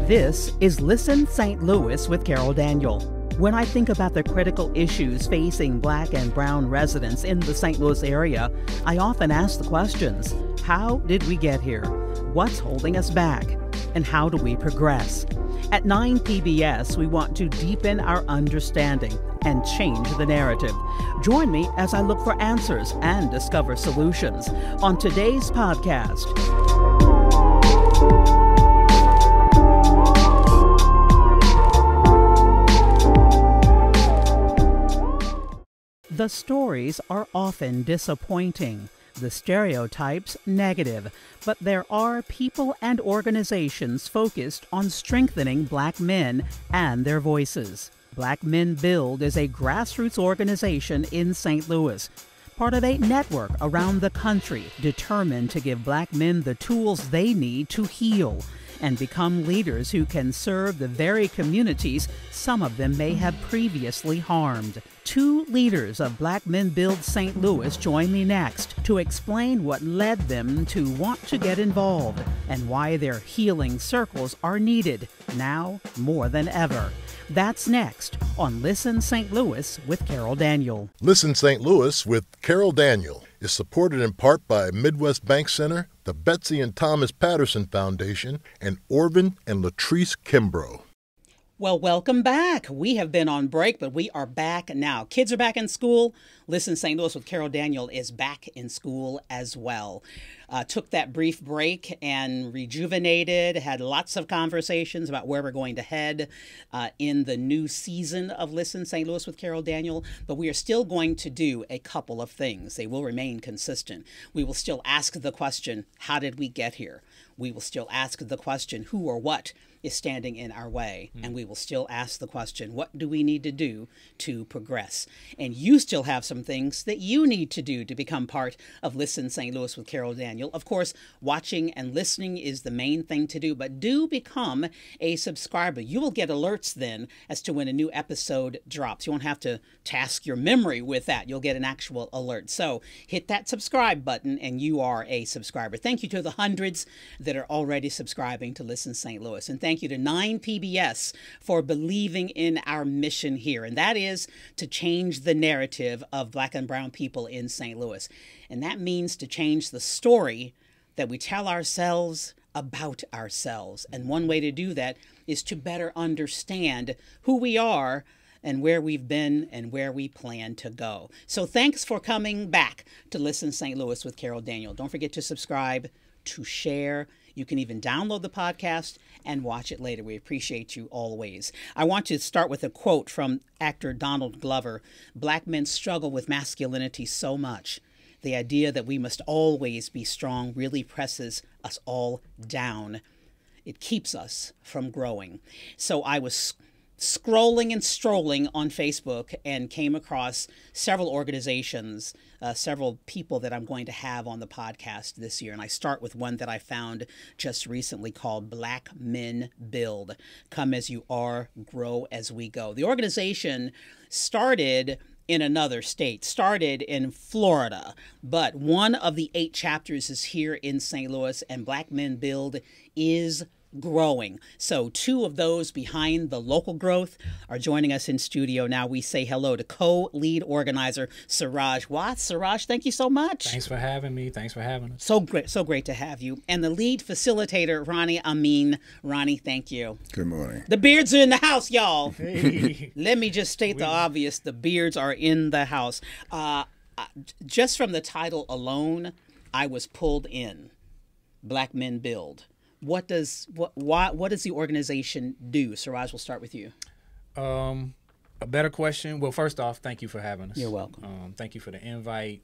This is Listen St. Louis with Carol Daniel. When I think about the critical issues facing Black and brown residents in the St. Louis area, I often ask the questions: how did we get here? What's holding us back? And how do we progress? At 9 PBS, we want to deepen our understanding and change the narrative. Join me as I look for answers and discover solutions on today's podcast. The stories are often disappointing, the stereotypes negative, but there are people and organizations focused on strengthening Black men and their voices. Black Men Build is a grassroots organization in St. Louis, part of a network around the country determined to give Black men the tools they need to heal and become leaders who can serve the very communities some of them may have previously harmed. Two leaders of Black Men Build St. Louis join me next to explain what led them to want to get involved and why their healing circles are needed now more than ever. That's next on Listen St. Louis with Carol Daniel. Listen St. Louis with Carol Daniel is supported in part by Midwest Bank Center, the Betsy and Thomas Patterson Foundation, and Orvin and Latrice Kimbrough. Well, welcome back. We have been on break, but we are back now. Kids are back in school. Listen St. Louis with Carol Daniel is back in school as well. Took that brief break and rejuvenated, had lots of conversations about where we're going to head in the new season of Listen St. Louis with Carol Daniel, but we are still going to do a couple of things. They will remain consistent. We will still ask the question, how did we get here? We will still ask the question, who or what is standing in our way? And we will still ask the question, what do we need to do to progress? And you still have some things that you need to do to become part of Listen St. Louis with Carol Daniel. Of course, watching and listening is the main thing to do, but do become a subscriber. You will get alerts then as to when a new episode drops. You won't have to task your memory with that. You'll get an actual alert. So hit that subscribe button and you are a subscriber. Thank you to the hundreds that are already subscribing to Listen St. Louis. And thank you to 9 PBS for believing in our mission here. And that is to change the narrative of Black and brown people in St. Louis. And that means to change the story that we tell ourselves about ourselves. And one way to do that is to better understand who we are and where we've been and where we plan to go. So thanks for coming back to Listen St. Louis with Carol Daniel. Don't forget to subscribe, to share. You can even download the podcast and watch it later. We appreciate you always. I want to start with a quote from actor Donald Glover. Black men struggle with masculinity so much. The idea that we must always be strong really presses us all down. It keeps us from growing. So I was scrolling and strolling on Facebook and came across several organizations, several people that I'm going to have on the podcast this year. And I start with one that I found just recently called Black Men Build. Come as you are, grow as we go. The organization started in another state, started in Florida, but one of the 8 chapters is here in St. Louis, and Black Men Build is growing. So 2 of those behind the local growth are joining us in studio now. We say hello to co-lead organizer Serroge Watts. Serroge, thank you so much. Thanks for having me. Thanks for having us. So great to have you. And the lead facilitator, Ronnie Amiyn. Ronnie, thank you. Good morning. The beards are in the house, y'all. Hey. Let me just state the obvious. The beards are in the house. Just from the title alone, I was pulled in. Black Men Build. What does the organization do? Serroge, we'll start with you. A better question. Well, first off, thank you for having us. You're welcome. Thank you for the invite.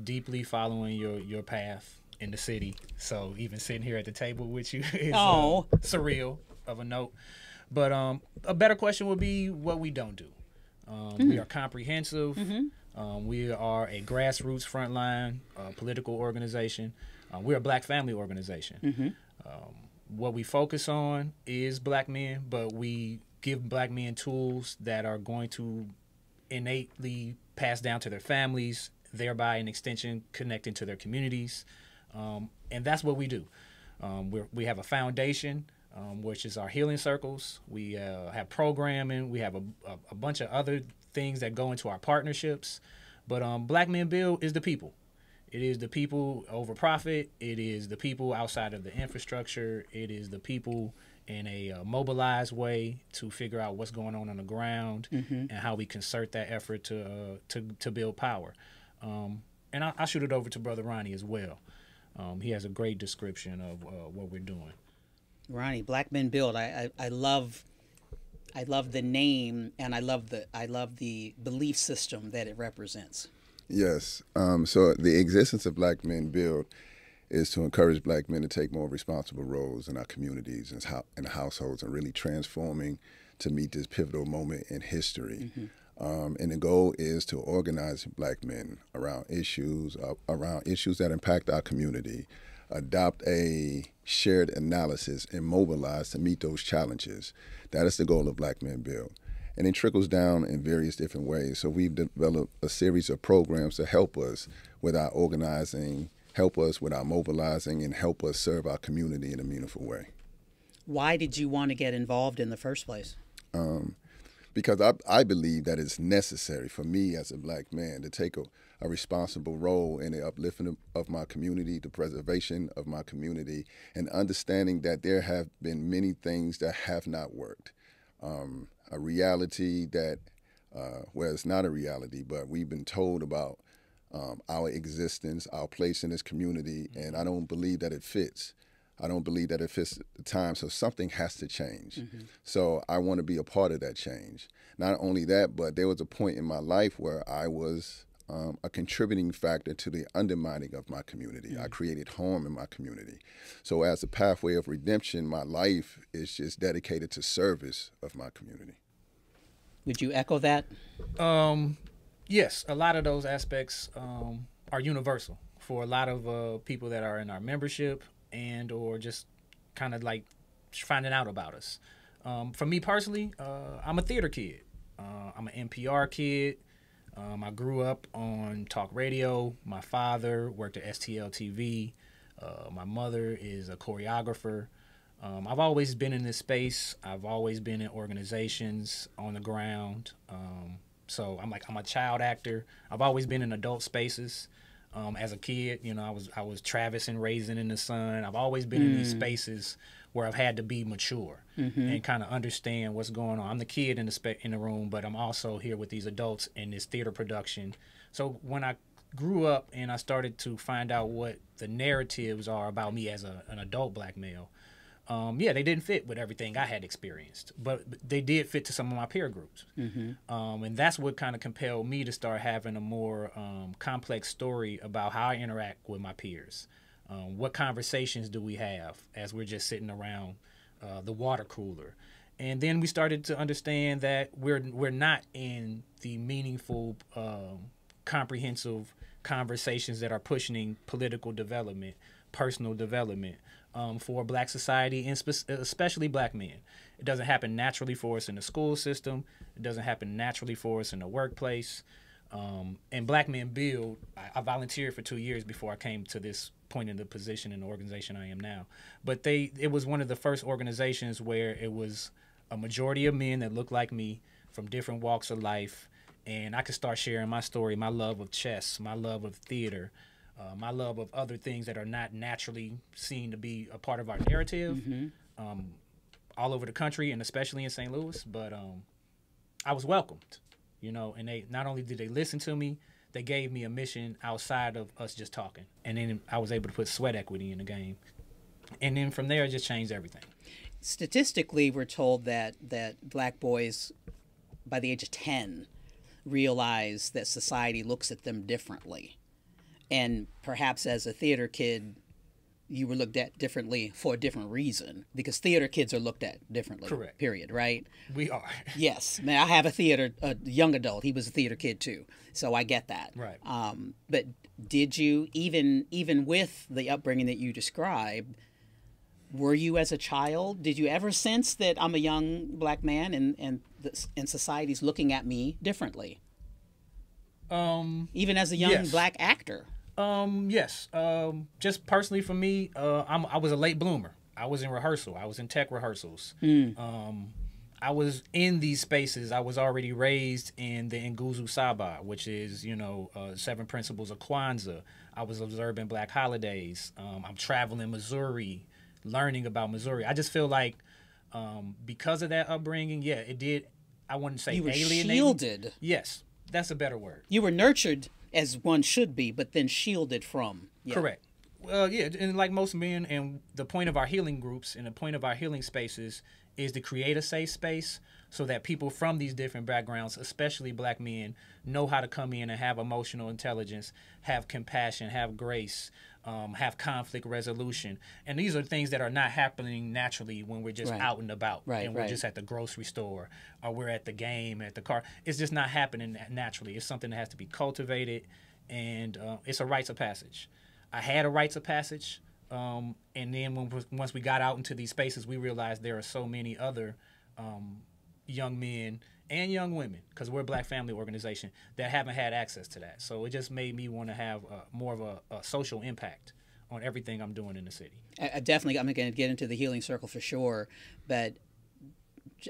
Deeply following your path in the city. So even sitting here at the table with you is surreal of a note. But a better question would be what we don't do. We are comprehensive. We are a grassroots frontline political organization. We're a Black family organization. What we focus on is Black men, but we give Black men tools that are going to innately pass down to their families, thereby an extension connecting to their communities. And that's what we do. We have a foundation which is our healing circles. We have programming. We have a bunch of other things that go into our partnerships. But Black Men Build is the people. It is the people over profit. It is the people outside of the infrastructure. It is the people in a mobilized way to figure out what's going on the ground and how we concert that effort to build power. And I'll shoot it over to Brother Ronnie as well. He has a great description of what we're doing. Ronnie, Black Men Build. I love the name, and I love the belief system that it represents. Yes. So the existence of Black Men Build is to encourage Black men to take more responsible roles in our communities and households, and really transforming to meet this pivotal moment in history. And the goal is to organize Black men around issues that impact our community, adopt a shared analysis, and mobilize to meet those challenges. That is the goal of Black Men Build. And it trickles down in various different ways. So we've developed a series of programs to help us with our organizing, help us with our mobilizing, and help us serve our community in a meaningful way. Why did you want to get involved in the first place? Because I believe that it's necessary for me as a Black man to take a responsible role in the uplifting of my community, the preservation of my community, and understanding that there have been many things that have not worked. A reality that, well, it's not a reality, but we've been told about our existence, our place in this community, and I don't believe that it fits. I don't believe that it fits the time, so something has to change. So I want to be a part of that change. Not only that, but there was a point in my life where I was a contributing factor to the undermining of my community. I created harm in my community. So as a pathway of redemption, my life is just dedicated to service of my community. Would you echo that? Yes, a lot of those aspects are universal for a lot of people that are in our membership and or just kind of like finding out about us. For me personally, I'm a theater kid. I'm an NPR kid. I grew up on talk radio. My father worked at STL TV. My mother is a choreographer. I've always been in this space. I've always been in organizations on the ground. So I'm a child actor. I've always been in adult spaces. As a kid, I was Travis and Raisin in the Sun. I've always been in these spaces where I've had to be mature and kind of understand what's going on. I'm the kid in the room, but I'm also here with these adults in this theater production. So when I grew up and I started to find out what the narratives are about me as an adult Black male, they didn't fit with everything I had experienced, but they did fit to some of my peer groups. And that's what kind of compelled me to start having a more complex story about how I interact with my peers. What conversations do we have as we're just sitting around the water cooler? And then we started to understand that we're not in the meaningful, comprehensive conversations that are pushing political development, personal development for Black society, and especially Black men. It doesn't happen naturally for us in the school system. It doesn't happen naturally for us in the workplace. And Black Men Build, I volunteered for 2 years before I came to this point in the position in the organization I am now. But it was one of the first organizations where it was a majority of men that looked like me from different walks of life. And I could start sharing my story, my love of chess, my love of theater, my love of other things that are not naturally seen to be a part of our narrative all over the country and especially in St. Louis. But I was welcomed, and they not only did they listen to me, they gave me a mission outside of us just talking. And then I was able to put sweat equity in the game. And then from there, it just changed everything. Statistically, we're told that Black boys, by the age of 10, realize that society looks at them differently. And perhaps as a theater kid, you were looked at differently for a different reason, because theater kids are looked at differently. Correct. Period, right? We are. Yes. I have a young adult. He was a theater kid too. So I get that. Right. But did you, even with the upbringing that you described, were you as a child, did you ever sense that I'm a young Black man and society's looking at me differently? Even as a young yes. Black actor? Yes. Just personally for me, I was a late bloomer. I was in rehearsal. I was in tech rehearsals. I was in these spaces. I was already raised in the Nguzu Saba, which is, 7 principles of Kwanzaa. I was observing Black holidays. I'm traveling Missouri, learning about Missouri. I just feel like because of that upbringing, it did. I wouldn't say you were alienating. Shielded. Yes, that's a better word. You were nurtured as one should be, but then shielded from. Yeah. Correct. Well, yeah, and like most men, and the point of our healing groups and the point of our healing spaces is to create a safe space so that people from these different backgrounds, especially Black men, know how to come in and have emotional intelligence, have compassion, have grace, have conflict resolution. And these are things that are not happening naturally when we're just out and about. And we're just at the grocery store or we're at the game, at the car. It's just not happening naturally. It's something that has to be cultivated, and it's a rites of passage. I had a rites of passage. And then once we got out into these spaces, we realized there are so many other young men and young women, because we're a Black family organization, that haven't had access to that. So it just made me want to have more of a social impact on everything I'm doing in the city. I'm going to get into the healing circle for sure, but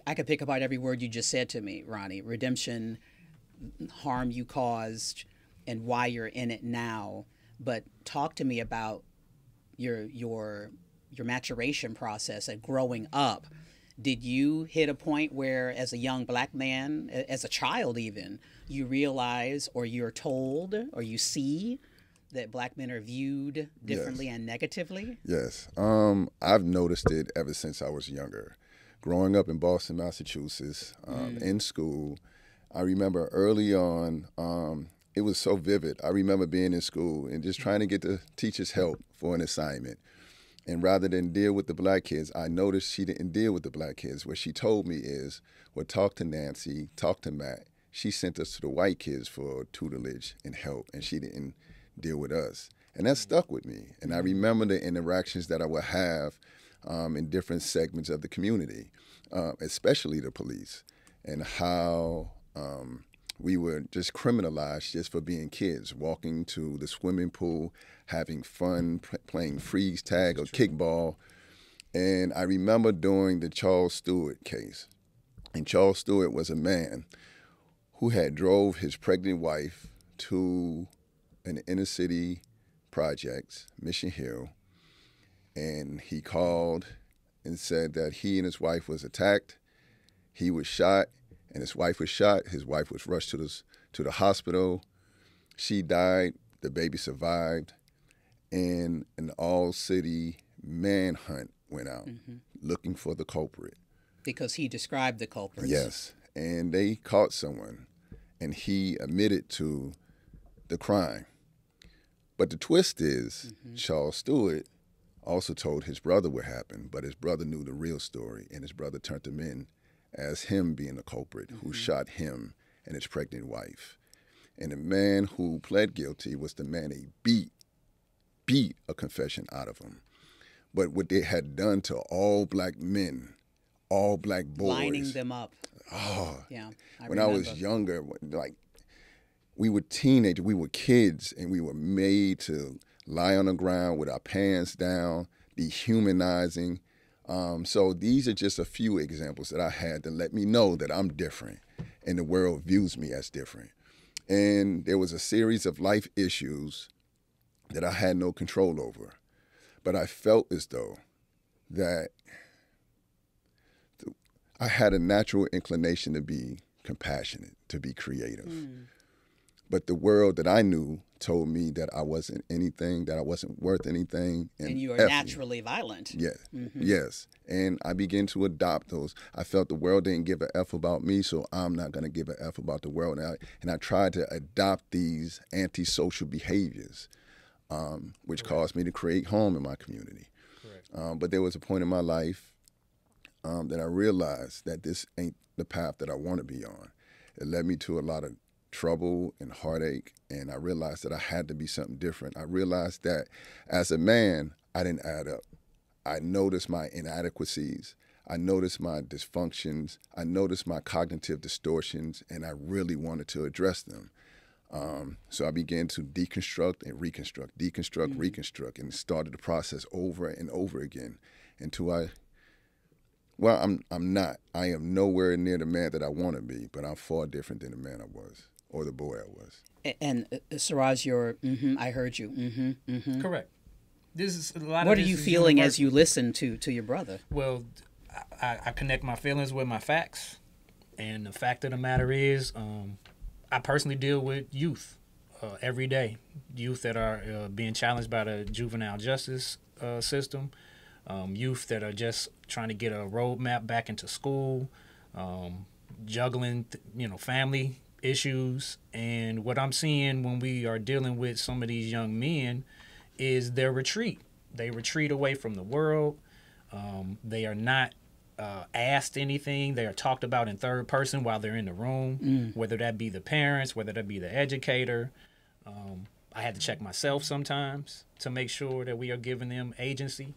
I could pick apart every word you just said to me, Ronnie. Redemption, harm you caused, and why you're in it now. But talk to me about your maturation process and growing up. Did you hit a point where, as a young Black man, as a child even, you realize, or you're told, or you see that Black men are viewed differently and negatively? Yes. I've noticed it ever since I was younger. Growing up in Boston, Massachusetts, in school, I remember early on, it was so vivid. I remember being in school and just trying to get the teacher's help for an assignment. And rather than deal with the Black kids, I noticed she didn't deal with the Black kids. What she told me is, well, talk to Nancy, talk to Matt. She sent us to the white kids for tutelage and help, and she didn't deal with us. And that stuck with me. And I remember the interactions that I would have in different segments of the community, especially the police, and how we were just criminalized just for being kids, walking to the swimming pool, having fun, playing freeze tag or kickball. And I remember during the Charles Stewart case, and Charles Stewart was a man who had drove his pregnant wife to an inner city projects, Mission Hill, and he called and said that he and his wife was attacked. He was shot, and his wife was shot. His wife was rushed to the hospital. She died. The baby survived. And an all-city manhunt went out looking for the culprit. Because he described the culprit. Yes. And they caught someone, and he admitted to the crime. But the twist is Charles Stewart also told his brother what happened, but his brother knew the real story, and his brother turned him in as him being the culprit who shot him and his pregnant wife. And the man who pled guilty was the man he beat a confession out of him. But what they had done to all Black men, all Black boys. Lining them up. Oh. Yeah. When I was younger, like, we were teenagers, we were kids, and we were made to lie on the ground with our pants down, dehumanizing. So these are just a few examples that I had to let me know that I'm different and the world views me as different. And there was a series of life issues that I had no control over. But I felt as though that I had a natural inclination to be compassionate, to be creative. But the world that I knew told me that I wasn't anything, that I wasn't worth anything. And you are naturally violent. Yeah, yes. And I began to adopt those. I felt the world didn't give a F about me, so I'm not going to give a F about the world. And I tried to adopt these antisocial behaviors, which caused me to create harm in my community. But there was a point in my life that I realized that this ain't the path that I want to be on. It led me to a lot of trouble and heartache, and I realized that I had to be something different. I realized that as a man, I didn't add up. I noticed my inadequacies. I noticed my dysfunctions. I noticed my cognitive distortions, and I really wanted to address them. So I began to deconstruct and reconstruct, reconstruct, and started the process over and over again. until I'm not. I am nowhere near the man that I want to be, but I'm far different than the man I was or the boy I was. And Serroge, I heard you. Correct. This is a lot. What of are you this feeling universal. as you listen to your brother? Well, I connect my feelings with my facts, and the fact of the matter is, I personally deal with youth every day. Youth that are being challenged by the juvenile justice system. Youth that are just trying to get a roadmap back into school, juggling, family issues. And what I'm seeing when we are dealing with some of these young men is their retreat. They retreat away from the world. They are not asked anything. They are talked about in third person while they're in the room, whether that be the parents, whether that be the educator. I had to check myself sometimes to make sure that we are giving them agency.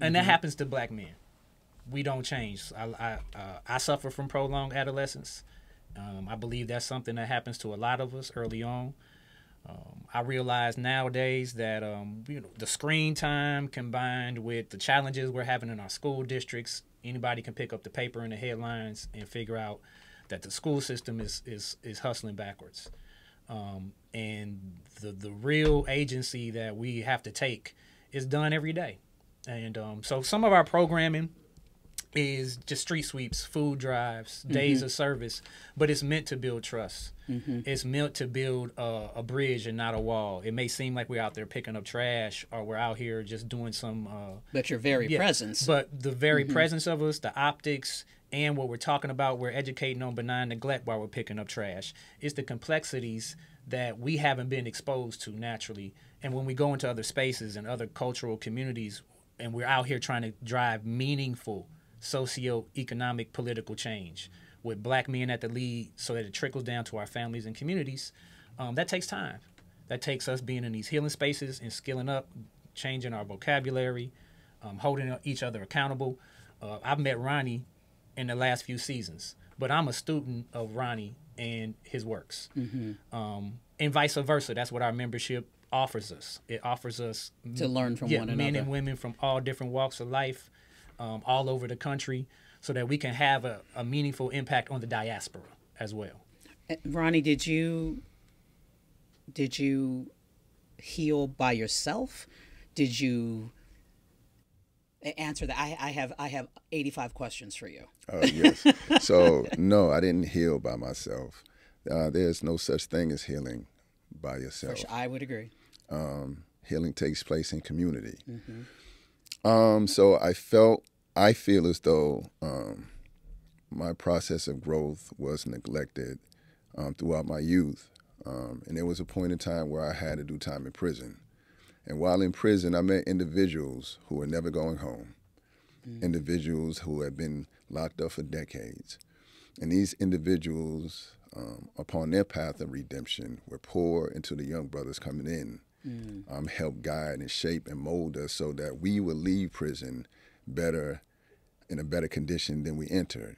And that happens to black men. We don't change. I suffer from prolonged adolescence. I believe that's something that happens to a lot of us early on. I realize nowadays that the screen time combined with the challenges we're having in our school districts, anybody can pick up the paper and the headlines and figure out that the school system is hustling backwards. And the real agency that we have to take is done every day. And so some of our programming is just street sweeps, food drives, days of service, but it's meant to build trust. It's meant to build a bridge and not a wall. It may seem like we're out there picking up trash or we're out here just doing some... but your very presence. But the very presence of us, the optics, and what we're talking about, we're educating on benign neglect while we're picking up trash. It's the complexities that we haven't been exposed to naturally. And when we go into other spaces and other cultural communities and we're out here trying to drive meaningful socio-economic political change with black men at the lead so that it trickles down to our families and communities, that takes time. That takes us being in these healing spaces and skilling up, changing our vocabulary, holding each other accountable. I've met Ronnie in the last few seasons, but I'm a student of Ronnie and his works. And vice versa. That's what our membership offers us. It offers us to learn from one another. Men and women from all different walks of life, all over the country, so that we can have a meaningful impact on the diaspora as well. Ronnie, did you heal by yourself? Did you answer that? I have 85 questions for you. Yes. So no, I didn't heal by myself. There's no such thing as healing by yourself. I would agree. Healing takes place in community. So I feel as though my process of growth was neglected throughout my youth. And there was a point in time where I had to do time in prison. And while in prison, I met individuals who were never going home, individuals who had been locked up for decades. And these individuals, upon their path of redemption, were poured into the young brothers coming in, help guide and shape and mold us so that we would leave prison better, in a better condition than we entered.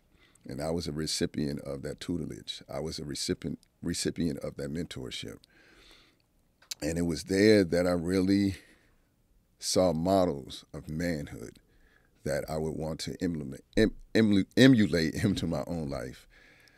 And I was a recipient of that tutelage. I was a recipient of that mentorship. And it was there that I really saw models of manhood that I would want to emulate into my own life.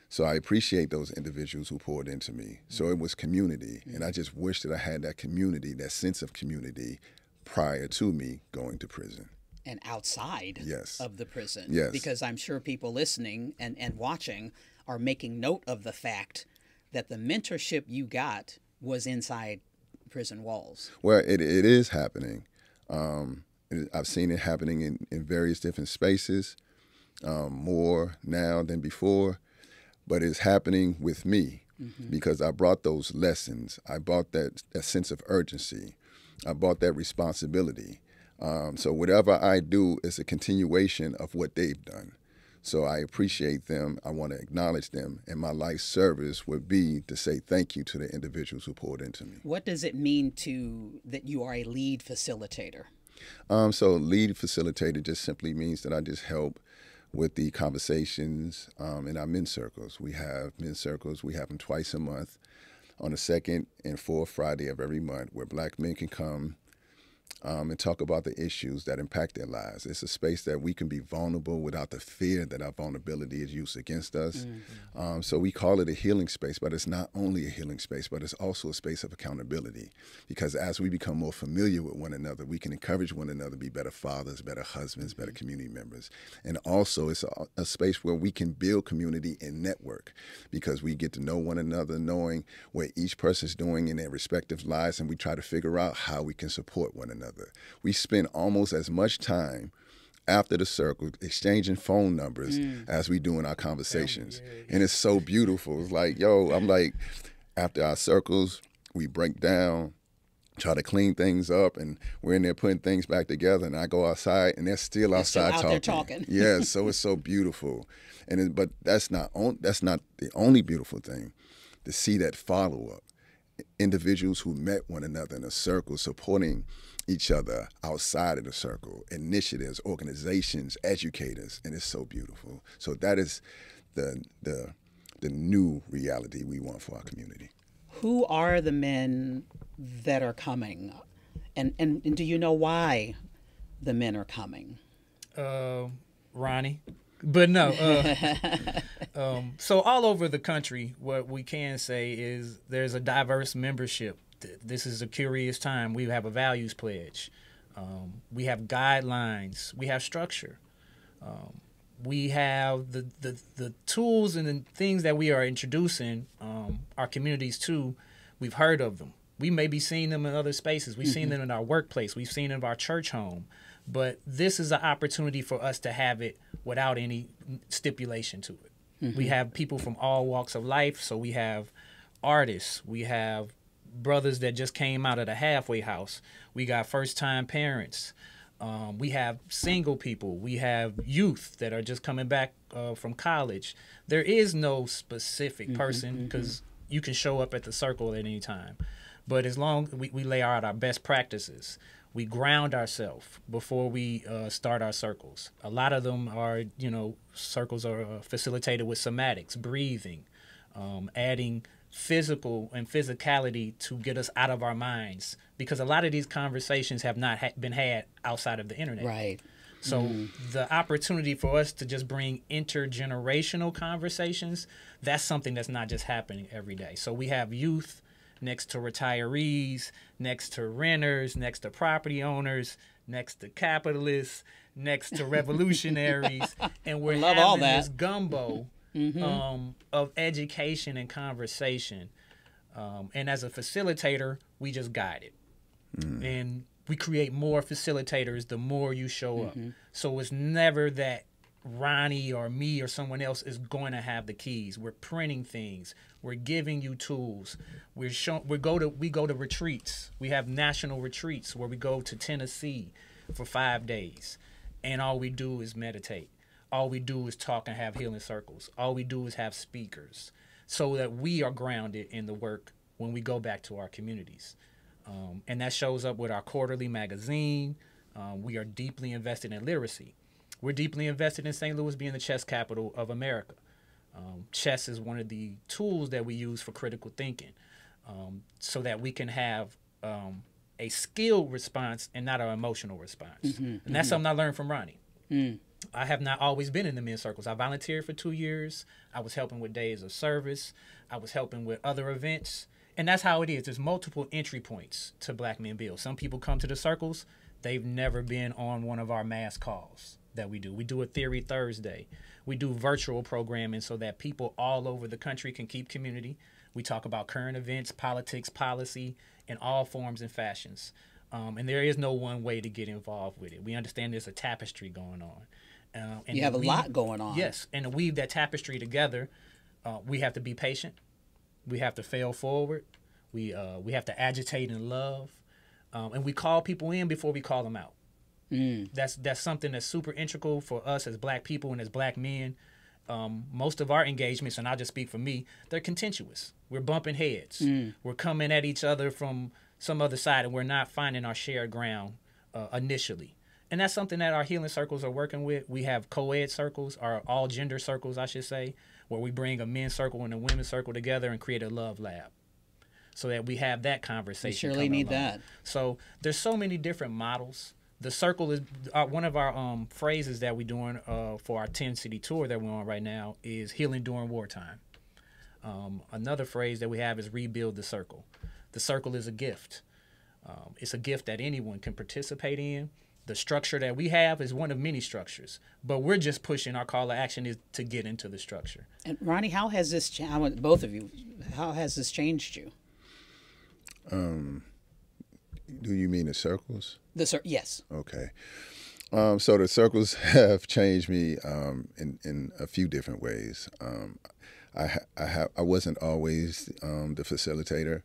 So I appreciate those individuals who poured into me. So it was community. And I just wish that I had that community, that sense of community, prior to me going to prison. And outside of the prison. Yes. Because I'm sure people listening and watching are making note of the fact that the mentorship you got was inside prison walls. Well, it is happening. I've seen it happening in various different spaces, more now than before, but it's happening with me because I brought those lessons. I brought that sense of urgency. I brought that responsibility. So whatever I do is a continuation of what they've done. So I appreciate them. I want to acknowledge them. And my life service would be to say thank you to the individuals who poured into me. What does it mean that you are a lead facilitator? So lead facilitator just simply means that I just help with the conversations in our men's circles. We have men's circles. We have them twice a month on the second and fourth Friday of every month where black men can come and talk about the issues that impact their lives. It's a space that we can be vulnerable without the fear that our vulnerability is used against us. So we call it a healing space, but it's not only a healing space, but it's also a space of accountability. Because as we become more familiar with one another, we can encourage one another to be better fathers, better husbands, better community members. And also it's a space where we can build community and network, because we get to know one another, knowing what each person's doing in their respective lives, and we try to figure out how we can support one another. We spend almost as much time after the circle exchanging phone numbers as we do in our conversations. And it's so beautiful. It's like, yo, I'm like, after our circles, we break down, try to clean things up, and we're in there putting things back together, and I go outside and they're still outside talking. Yeah, so it's so beautiful. But that's not the only beautiful thing, to see that follow-up. Individuals who met one another in a circle, supporting each other outside of the circle, initiatives, organizations, educators, and it's so beautiful. So that is the new reality we want for our community. Who are the men that are coming, and do you know why the men are coming? Ronnie. But no, so all over the country, what we can say is there's a diverse membership. This is a curious time. We have a values pledge. We have guidelines. We have structure. We have the tools and the things that we are introducing our communities to. We've heard of them. We may be seeing them in other spaces. We've seen them in our workplace. We've seen them in our church home. But this is an opportunity for us to have it without any stipulation to it. We have people from all walks of life. So we have artists. We have brothers that just came out of the halfway house. We got first-time parents. We have single people. We have youth that are just coming back from college. There is no specific person, because you can show up at the circle at any time. But as long as we lay out our best practices, we ground ourselves before we start our circles. A lot of them are, circles are facilitated with somatics, breathing, adding physical and physicality to get us out of our minds, because a lot of these conversations have not been had outside of the internet. Right. So the opportunity for us to just bring intergenerational conversations, that's something that's not just happening every day. So we have youth next to retirees, next to renters, next to property owners, next to capitalists, next to revolutionaries, and we're having this gumbo of education and conversation. And as a facilitator, we just guide it. And we create more facilitators the more you show up. So it's never that Ronnie or me or someone else is going to have the keys. We're printing things. We're giving you tools. We go to retreats. We have national retreats where we go to Tennessee for 5 days, and all we do is meditate. All we do is talk and have healing circles. All we do is have speakers, so that we are grounded in the work when we go back to our communities. And that shows up with our quarterly magazine. We are deeply invested in literacy. We're deeply invested in St. Louis being the chess capital of America. Chess is one of the tools that we use for critical thinking, so that we can have a skilled response and not an emotional response. And that's something I learned from Ronnie. I have not always been in the men's circles. I volunteered for 2 years. I was helping with days of service. I was helping with other events. And that's how it is. There's multiple entry points to Black Men Build. Some people come to the circles. They've never been on one of our mass calls that we do. We do a Theory Thursday. We do virtual programming so that people all over the country can keep community. We talk about current events, politics, policy, in all forms and fashions. And there is no one way to get involved with it. We understand there's a tapestry going on. And you have a lot going on. Yes, and to weave that tapestry together, we have to be patient. We have to fail forward. We have to agitate in love. And we call people in before we call them out. That's something that's super integral for us as Black people and as Black men. Most of our engagements, and I'll just speak for me, they're contentious. We're bumping heads. We're coming at each other from some other side, and we're not finding our shared ground initially. And that's something that our healing circles are working with. We have co-ed circles, or all-gender circles, I should say, where we bring a men's circle and a women's circle together and create a love lab. so that we have that conversation. We surely need along. that. So there's so many different models. The circle is one of our phrases that we're doing for our 10-city tour that we're on right now is healing during wartime. Another phrase that we have is rebuild the circle. The circle is a gift. It's a gift that anyone can participate in. The structure that we have is one of many structures, but we're just pushing. Our call to action is to get into the structure. And Ronnie, how has this, both of you, how has this changed you? Do you mean the circles? Yes. Okay. So the circles have changed me in a few different ways. I wasn't always the facilitator.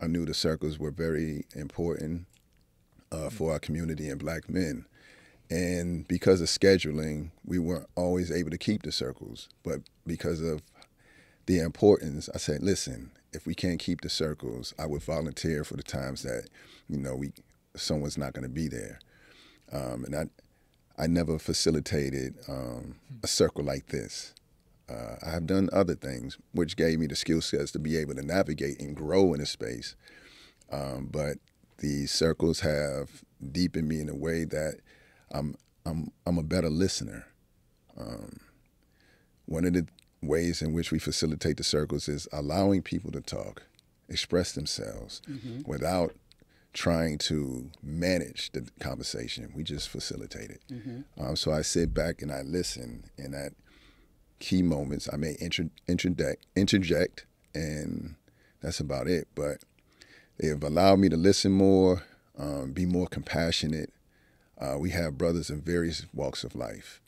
I knew the circles were very important for our community and black men. And because of scheduling, we weren't always able to keep the circles. But because of the importance, I said, listen, if we can't keep the circles, I would volunteer for the times that, someone's not going to be there. And I never facilitated a circle like this. I have done other things, which gave me the skill sets to be able to navigate and grow in a space. But the circles have deepened me in a way that I'm a better listener. One of the ways in which we facilitate the circles is allowing people to talk, express themselves without trying to manage the conversation. We just facilitate it. So I sit back and I listen, and at key moments I may interject, and that's about it. But they have allowed me to listen more, be more compassionate. We have brothers in various walks of life,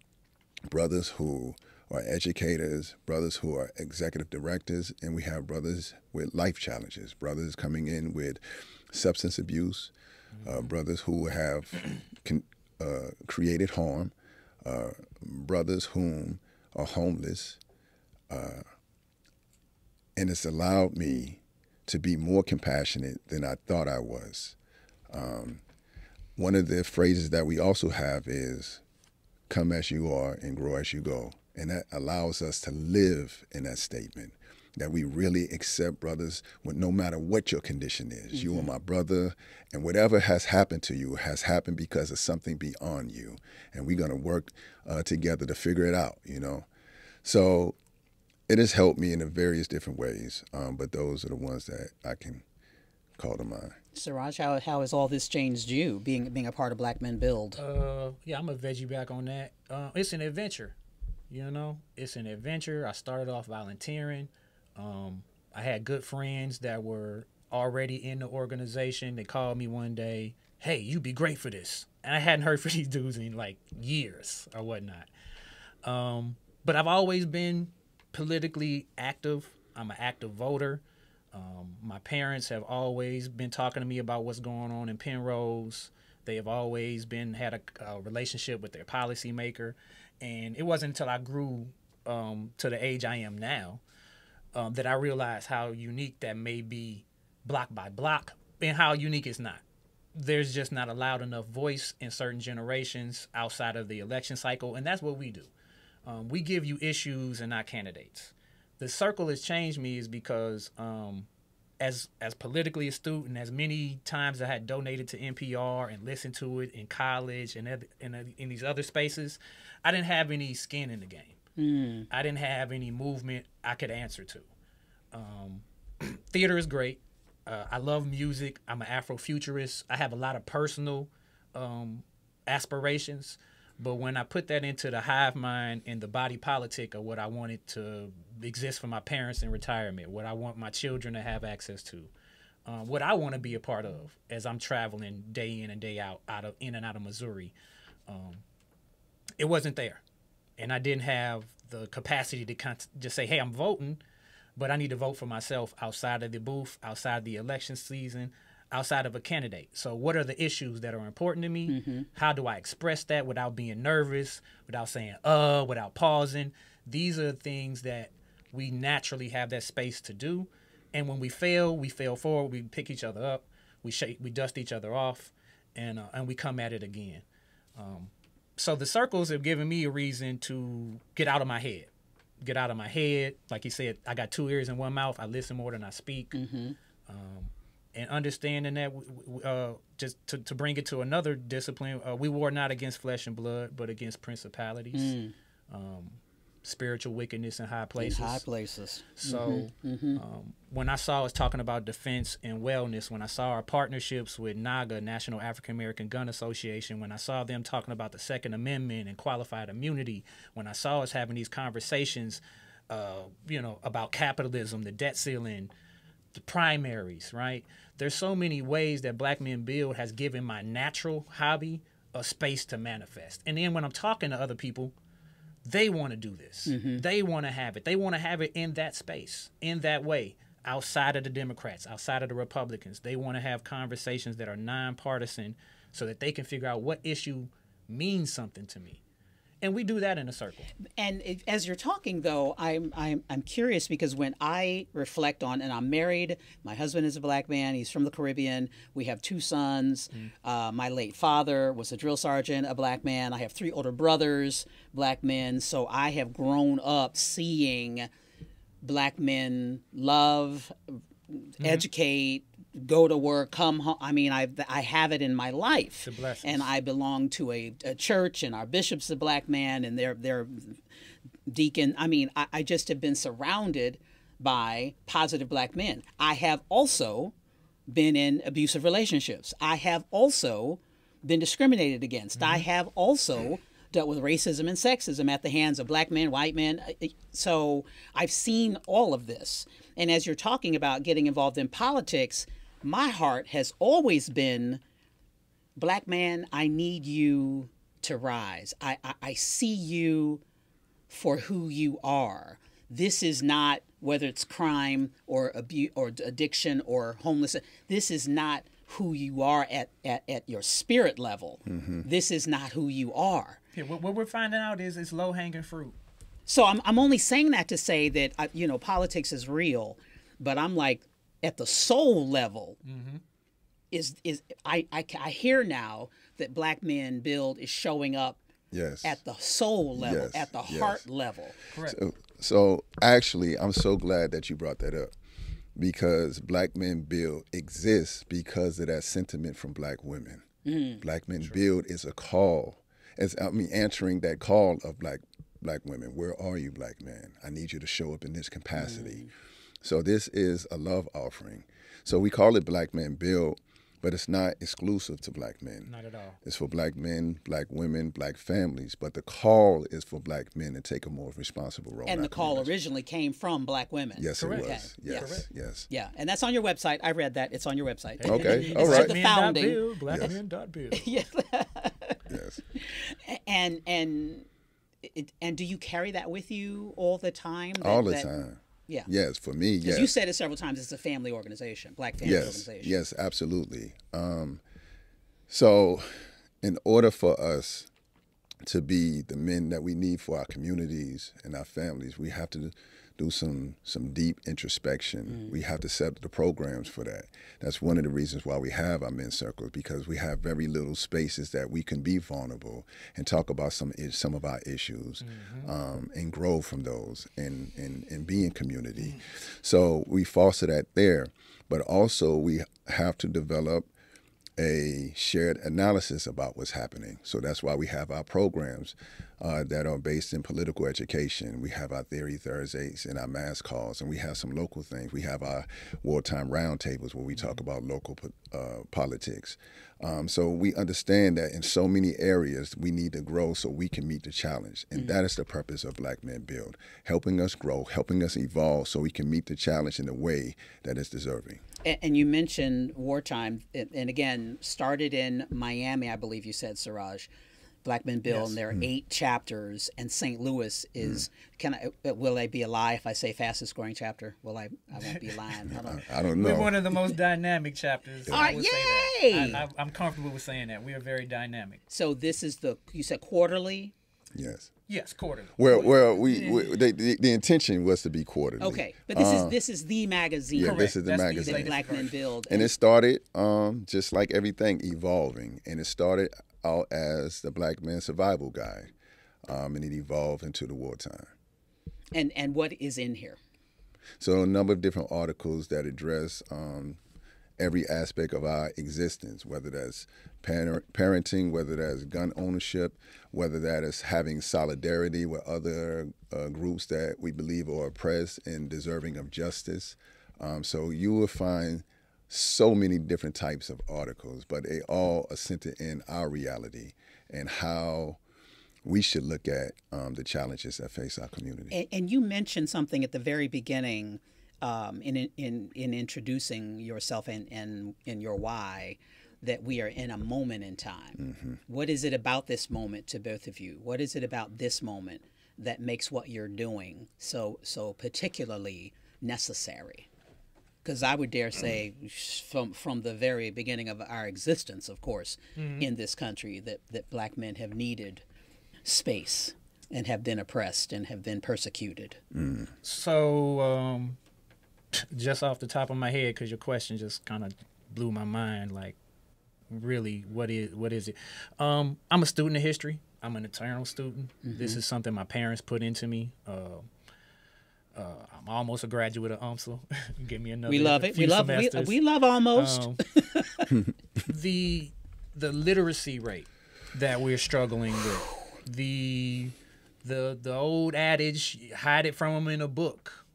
brothers who are educators, brothers who are executive directors, and we have brothers with life challenges, brothers coming in with substance abuse, brothers who have created harm, brothers whom are homeless, and it's allowed me to be more compassionate than I thought I was. One of the phrases that we also have is, come as you are and grow as you go. And that allows us to live in that statement, that we really accept brothers no matter what your condition is. You are my brother, and whatever has happened to you has happened because of something beyond you. And we're going to work together to figure it out, So it has helped me in various different ways, but those are the ones that I can call to mind. Serroge, how has all this changed you, being a part of Black Men Build? Yeah, I'm going to veggie back on that. It's an adventure. It's an adventure. I started off volunteering. I had good friends that were already in the organization. They called me one day, hey, you'd be great for this. And I hadn't heard from these dudes in like years or whatnot. But I've always been politically active. I'm an active voter. My parents have always been talking to me about what's going on in Penrose. They have always had a relationship with their policymaker. And it wasn't until I grew to the age I am now that I realized how unique that may be block by block and how unique it's not. There's just not a loud enough voice in certain generations outside of the election cycle, and that's what we do. We give you issues and not candidates. The circle has changed me is because as politically astute and as many times I had donated to NPR and listened to it in college and in these other spaces, I didn't have any skin in the game. I didn't have any movement I could answer to. Theater is great. I love music. I'm an Afrofuturist. I have a lot of personal aspirations. But when I put that into the hive mind and the body politic of what I wanted to exist for my parents in retirement, what I want my children to have access to, what I want to be a part of as I'm traveling day in and day out, in and out of Missouri, it wasn't there. And I didn't have the capacity to just say, hey, I'm voting, but I need to vote for myself outside of the booth, outside the election season, outside of a candidate. So what are the issues that are important to me? How do I express that without being nervous, without saying, without pausing? These are things that we naturally have that space to do. And when we fail forward, we pick each other up, we dust each other off, and we come at it again. So the circles have given me a reason to get out of my head. Like he said, I got 2 ears and 1 mouth. I listen more than I speak. And understanding that, just to bring it to another discipline, we war not against flesh and blood, but against principalities, spiritual wickedness in high places. In high places. So when I saw us talking about defense and wellness, when I saw our partnerships with NAGA, National African American Gun Association, when I saw them talking about the Second Amendment and qualified immunity, when I saw us having these conversations, about capitalism, the debt ceiling, the primaries, right? There's so many ways that Black Men Build has given my natural hobby a space to manifest. And then when I'm talking to other people, they want to do this. They want to have it. They want to have it in that space, in that way, outside of the Democrats, outside of the Republicans. They want to have conversations that are nonpartisan so that they can figure out what issue means something to me. And we do that in a circle. And as you're talking, though, I'm curious because when I reflect on, and I'm married, my husband is a Black man. He's from the Caribbean. We have 2 sons. My late father was a drill sergeant, a Black man. I have 3 older brothers, Black men. So I have grown up seeing Black men love, educate, go to work, come home. I mean, I have it in my life, and I belong to a church, and our bishop's a Black man, and their deacon. I mean, I just have been surrounded by positive Black men. I have also been in abusive relationships. I have also been discriminated against. I have also dealt with racism and sexism at the hands of Black men, white men. So I've seen all of this. And as you're talking about getting involved in politics, my heart has always been, Black man, I need you to rise. I see you for who you are. This is not, whether it's crime or abuse or addiction or homelessness, this is not who you are at your spirit level. This is not who you are. Yeah, what we're finding out is it's low-hanging fruit. So I'm only saying that to say that, politics is real, but I'm like, at the soul level, I hear now that Black Men Build is showing up at the soul level, at the heart level. Correct. So actually, I'm so glad that you brought that up, because Black Men Build exists because of that sentiment from Black women. Black Men Build is a call. Answering that call of Black women. Where are you, Black man? I need you to show up in this capacity. So this is a love offering. So we call it Black Men Build, but it's not exclusive to Black men. Not at all. It's for Black men, Black women, Black families. But the call is for Black men to take a more responsible role. And the call originally came from Black women. Yes, Correct. it was. Yes, yes. Yeah, and that's on your website. I read that. It's on your website. Okay, all It's right. the founding. Blackmen.build. Yes. Yes. And do you carry that with you all the time? All the time. Yeah. Yes, for me, yes. You said it several times. It's a family organization, Black family organization. Yes, absolutely. So in order for us to be the men that we need for our communities and our families, we have to do some deep introspection. We have to set up the programs for that. That's one of the reasons why we have our men's circles, because we have very little spaces that we can be vulnerable and talk about some of our issues and grow from those and be in community. So we foster that there, but also we have to develop a shared analysis about what's happening. So that's why we have our programs that are based in political education. We have our Theory Thursdays and our mass calls, and we have some local things. We have our wartime roundtables where we talk about local politics. So we understand that in so many areas we need to grow so we can meet the challenge. And that is the purpose of Black Men Build, helping us grow, helping us evolve so we can meet the challenge in a way that is deserving. And you mentioned wartime, and again, started in Miami, I believe you said, Serroge. Black Men Build, and there are 8 chapters, and St. Louis is, will I be a lie if I say fastest growing chapter? I won't be lying. I don't know. We're one of the most dynamic chapters. I would yay! say that. I'm comfortable with saying that. We are very dynamic. So this is you said quarterly? Yes. Yes, quarterly. Well, the intention was to be quarterly. Okay, but this is the magazine. Yeah, Correct. this is the That's magazine. That Black Men Build. And it started, just like everything, evolving. And it started out as the Black Man Survival Guide, and it evolved into the wartime. And what is in here? So a number of different articles that address every aspect of our existence, whether that's parenting, whether that's gun ownership, whether that is having solidarity with other groups that we believe are oppressed and deserving of justice. So you will find so many different types of articles, but they all are centered in our reality and how we should look at the challenges that face our community. And you mentioned something at the very beginning in introducing yourself and your why, that we are in a moment in time. What is it about this moment to both of you? What is it about this moment that makes what you're doing so particularly necessary? Because I would dare say from the very beginning of our existence, of course, in this country, that black men have needed space and have been oppressed and have been persecuted. So just off the top of my head, because your question just kind of blew my mind, like, really, what is it? I'm a student of history. I'm an eternal student. This is something my parents put into me. I'm almost a graduate of UMSL. Give me another. We love it. We love almost. The literacy rate that we're struggling with. The old adage, hide it from them in a book.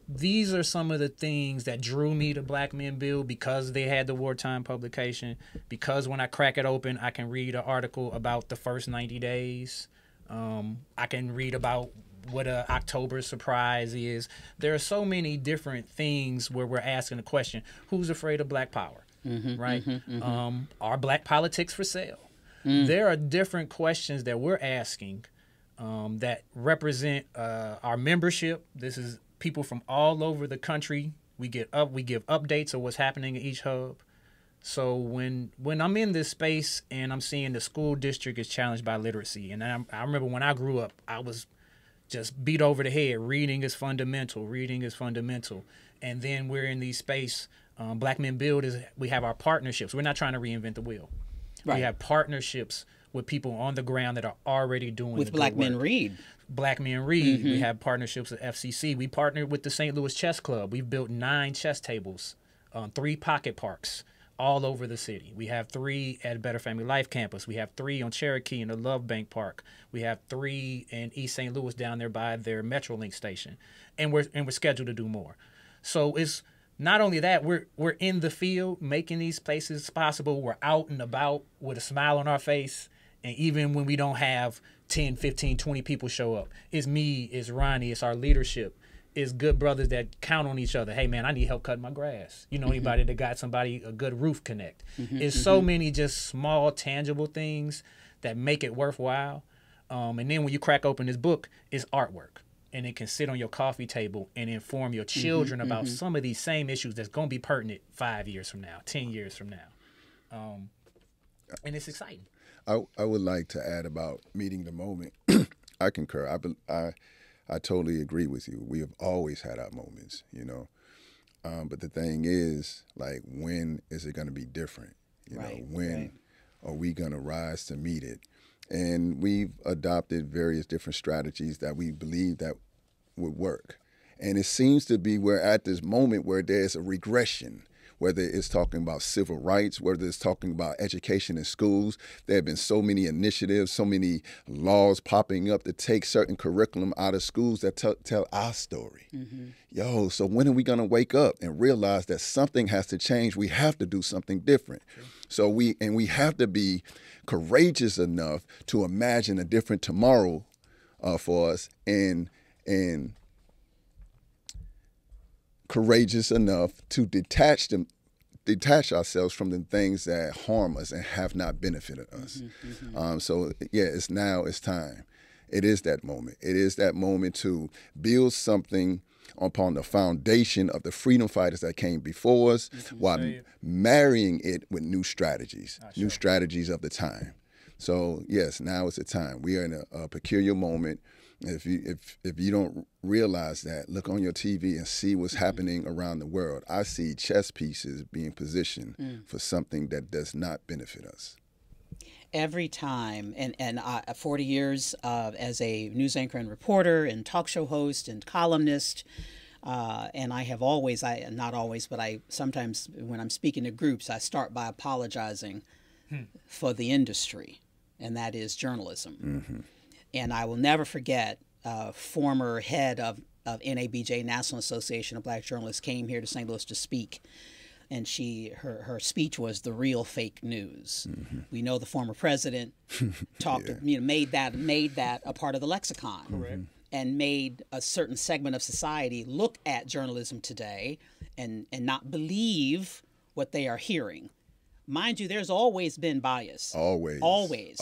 These are some of the things that drew me to Black Men Build, because they had the wartime publication, because when I crack it open, I can read an article about the first 90 days. I can read about what a October surprise is. There are so many different things where we're asking the question, who's afraid of black power, right? Are black politics for sale? There are different questions that we're asking that represent our membership. This is people from all over the country. We give updates of what's happening at each hub. So when I'm in this space and I'm seeing the school district is challenged by literacy, and I remember when I grew up, I was just beat over the head. Reading is fundamental. And then we're in these space. Black Men Build we have our partnerships. We're not trying to reinvent the wheel. Right. We have partnerships with people on the ground that are already doing with Black Men Read. Black Men Read. We have partnerships with FCC. We partnered with the St. Louis Chess Club. We've built 9 chess tables, 3 pocket parks all over the city. We have 3 at Better Family Life campus. We have 3 on Cherokee in the Love Bank Park. We have 3 in East St. Louis down there by their Metrolink station, and we're scheduled to do more. So it's not only that, we're in the field making these places possible. We're out and about with a smile on our face. And even when we don't have 10, 15, 20 people show up, it's me, it's Ronnie, it's our leadership, it's good brothers that count on each other. Hey, man, I need help cutting my grass. You know anybody that got a good roof connect? It's so many just small, tangible things that make it worthwhile. And then when you crack open this book, it's artwork. And it can sit on your coffee table and inform your children about some of these same issues that's going to be pertinent 5 years from now, 10 years from now. And it's exciting. I would like to add about meeting the moment. I concur. I totally agree with you. We have always had our moments, you know. But the thing is, like, when is it going to be different? You know, when are we going to rise to meet it? And we've adopted various different strategies that we believe that would work. And it seems to be we're at this moment where there's a regression, whether it's talking about civil rights, whether it's talking about education in schools. There have been so many initiatives, so many laws popping up to take certain curriculum out of schools that tell our story. So when are we going to wake up and realize that something has to change? We have to do something different. So we have to be courageous enough to imagine a different tomorrow for us, and courageous enough to detach ourselves from the things that harm us and have not benefited us. So yeah, it's time. It is that moment. It is that moment to build something upon the foundation of the freedom fighters that came before us, while marrying it with new strategies of the time. So yes, now is the time. We are in a peculiar moment. If you don't realize that, look on your TV and see what's happening around the world. I see chess pieces being positioned for something that does not benefit us. Every time, and 40 years as a news anchor and reporter and talk show host and columnist, And I have always, not always, but I sometimes when I'm speaking to groups, I start by apologizing for the industry, and that is journalism. And I will never forget former head of NABJ, National Association of Black Journalists, came here to St. Louis to speak. And her speech was the real fake news. We know the former president talked, made that a part of the lexicon. Correct. And made a certain segment of society look at journalism today and not believe what they are hearing. Mind you, there's always been bias. Always.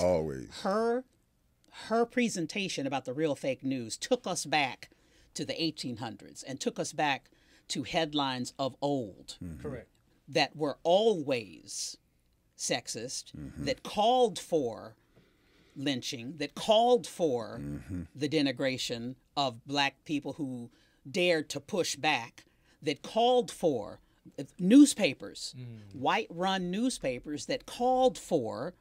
Her presentation about the real fake news took us back to the 1800s and took us back to headlines of old. Correct. That were always sexist, that called for lynching, that called for the denigration of black people who dared to push back, that called for newspapers, white-run newspapers that called for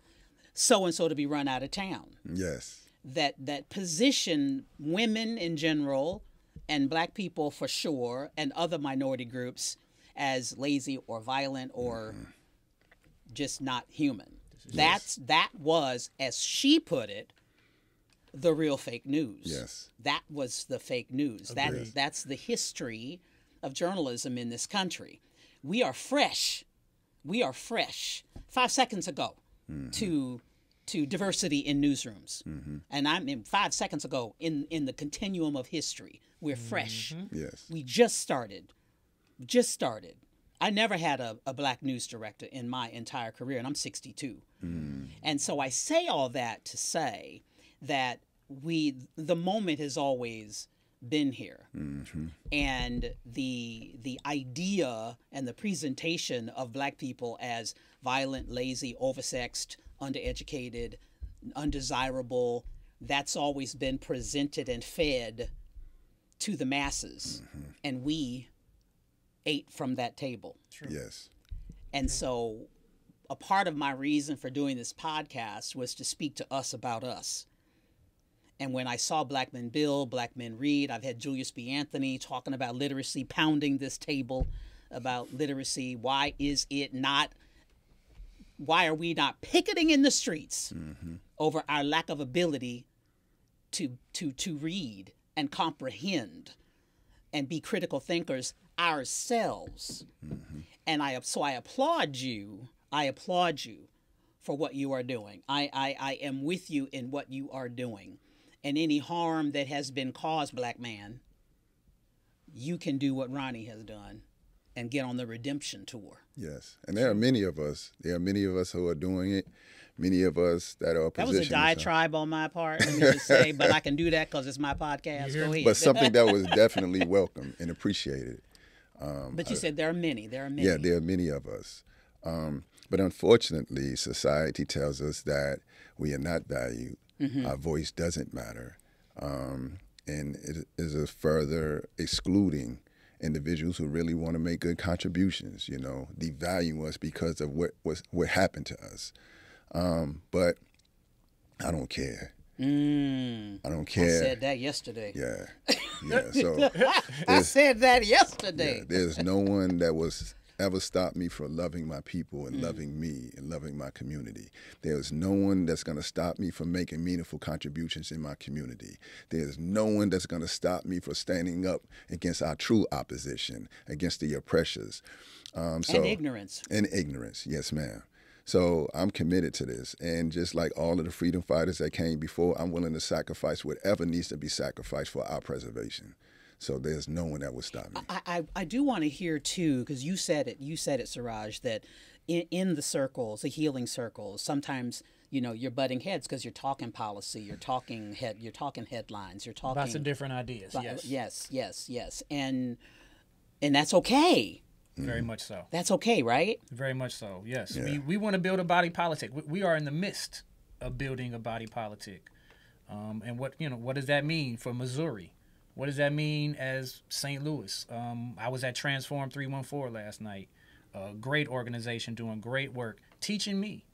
so-and-so to be run out of town. Yes. That position women in general and black people for sure and other minority groups as lazy or violent or just not human. That was, as she put it, the real fake news. Yes. That was the fake news. That's the history of journalism in this country. We are fresh. 5 seconds ago to diversity in newsrooms. And I'm in 5 seconds ago in the continuum of history. We're fresh. Yes. We just started. I never had a black news director in my entire career, and I'm 62. And so I say all that to say that the moment has always been here. And the idea and the presentation of black people as violent, lazy, oversexed, undereducated, undesirable, that's always been presented and fed to the masses. And we ate from that table. True. Yes. And so a part of my reason for doing this podcast was to speak to us about us. And when I saw Black Men Build, Black Men Read, I've had Julius B. Anthony talking about literacy, pounding this table about literacy. Why are we not picketing in the streets over our lack of ability to read and comprehend and be critical thinkers ourselves? And so I applaud you. I applaud you for what you are doing. I am with you in what you are doing. And any harm that has been caused, black man, you can do what Ronnie has done and get on the redemption tour. Yes. And there are many of us. There are many of us who are doing it. Many of us that are That was a diatribe on my part, let me just say, but I can do that because it's my podcast. Go ahead. But something that was definitely welcome and appreciated. But you said there are many. There are many. Yeah, there are many of us. But unfortunately, society tells us that we are not valued. Our voice doesn't matter. And it is a further excluding individuals who really want to make good contributions, devalue us because of what happened to us. But I don't care. I don't care. I said that yesterday. Yeah. So I said that yesterday. Yeah, there's no one that was ever stopped me from loving my people and loving me and loving my community. There's no one that's going to stop me from making meaningful contributions in my community. There's no one that's going to stop me from standing up against our true opposition, against the oppressors. And ignorance. And ignorance, yes, ma'am. So I'm committed to this. And just like all of the freedom fighters that came before, I'm willing to sacrifice whatever needs to be sacrificed for our preservation. So there's no one that will stop me. I do want to hear, too, because you said it, Serroge, that in the circles, the healing circles, sometimes, you're butting heads because you're talking policy, you're talking headlines, you're talking... Lots of different ideas, yes. Yes. And that's okay. Very much so. That's okay, right? Very much so, yes. Yeah. We want to build a body politic. We are in the midst of building a body politic. And what does that mean for Missouri? What does that mean as St. Louis? I was at Transform 314 last night. A great organization doing great work, teaching me.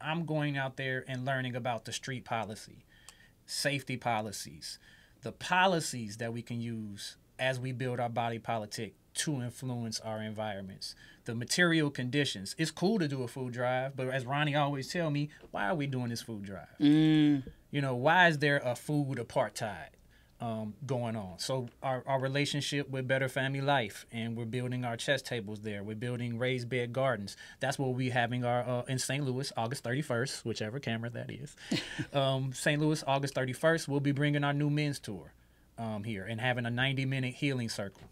I'm going out there and learning about the street policy, safety policies, the policies that we can use as we build our body politic to influence our environments. The material conditions. It's cool to do a food drive, but as Ronnie always tell me, why are we doing this food drive? You know, why is there a food apartheid going on? So our relationship with Better Family Life, and we're building our chess tables there. We're building raised bed gardens. That's what we'll be having our in St. Louis, August 31st, whichever camera that is. St. Louis, August 31st, we'll be bringing our new men's tour here and having a 90-minute healing circle.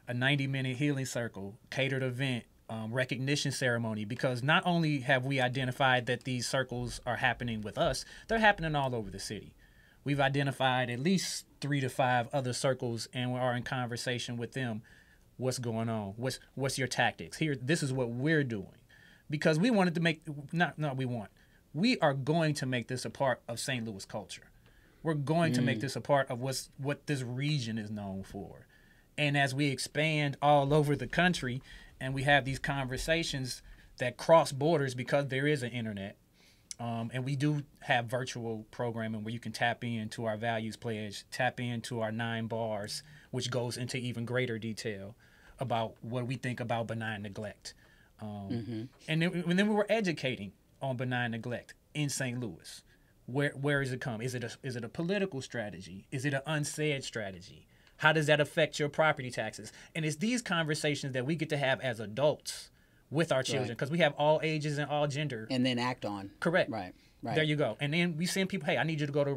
A 90-minute healing circle, catered event, recognition ceremony, because not only have we identified that these circles are happening with us, they're happening all over the city. We've identified at least 3 to 5 other circles, and we are in conversation with them. What's going on? What's your tactics? Here, this is what we're doing, because we wanted to make we are going to make this a part of St. Louis culture. We're going to make this a part of what this region is known for. And as we expand all over the country and we have these conversations that cross borders, because there is an internet, and we do have virtual programming where you can tap into our values pledge, tap into our 9 bars, which goes into even greater detail about what we think about benign neglect. And then we were educating on benign neglect in St. Louis. Where does it come? Is it a political strategy? Is it an unsaid strategy? How does that affect your property taxes? And it's these conversations that we get to have as adults with our children, because we have all ages and all gender. And then act on. Correct. Right. There you go. And then we send people, hey, I need you to go to